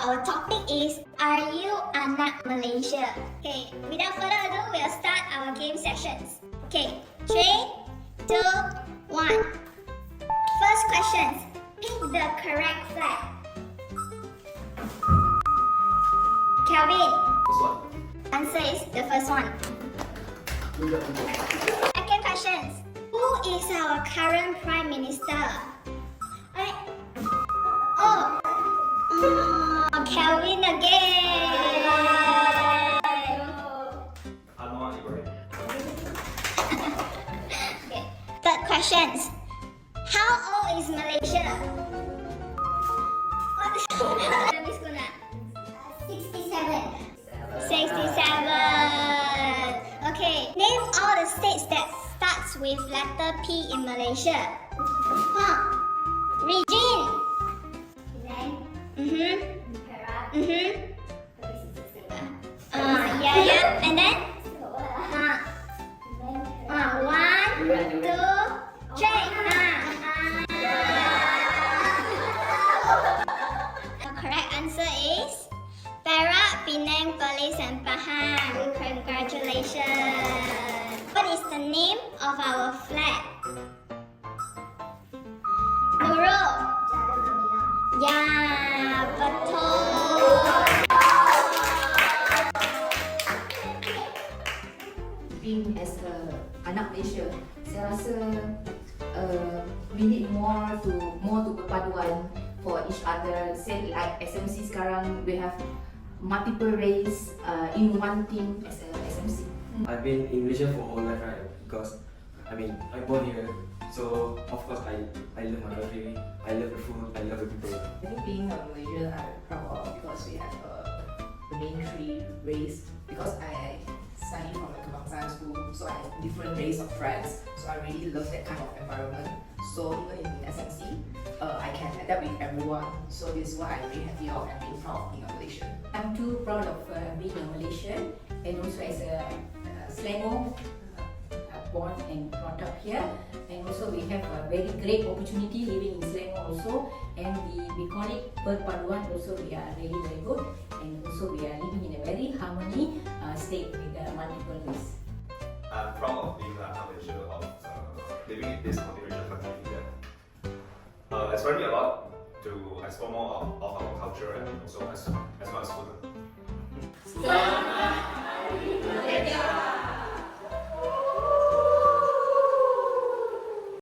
our topic is Are You Anak Malaysia? Okay, without further ado, we'll start our game sessions. Okay, 3, 2, 1. First question. Pick the correct flag. Kelvin. First one. Answer is the first one. Second question. Who is our current Prime Minister? Kelvin again. Okay. Third question. How old is Malaysia? What is 67. 67. Okay. Name all the states that starts with letter P in Malaysia. Regine. Yeah. And then? 1, 2, 3. The correct answer is Perak, Penang, Perlis, and Pahang. Congratulations. What is the name of our flag? Nurul. Ya, betul. Being as anak Malaysia, saya rasa we need more to berpaduan for each other. Say like SMC sekarang, we have multiple race in one team as a SMC. I've been in Malaysia for whole life, right? Because I'm born here, so of course I love my country, I love the food, I love the people. I think being a Malaysian, I'm proud of because we have the main three race. Because I study from a kebangsaan school, so I have different race of friends. So I really love that kind of environment. So even in SMC, I can adapt with everyone. So this is what I'm really happy of and being proud of being a Malaysian. I'm too proud of being a Malaysian, and also as a Selangor, born and brought up here. And also we have a very great opportunity living in Selangor also, and we call it perpaduan. Also we are really very good, and also we are living in a very harmony state with multiple race. I'm proud of being an Anak Malaysia, of living in this multiracial country. Inspired me a lot to explore more of our culture and also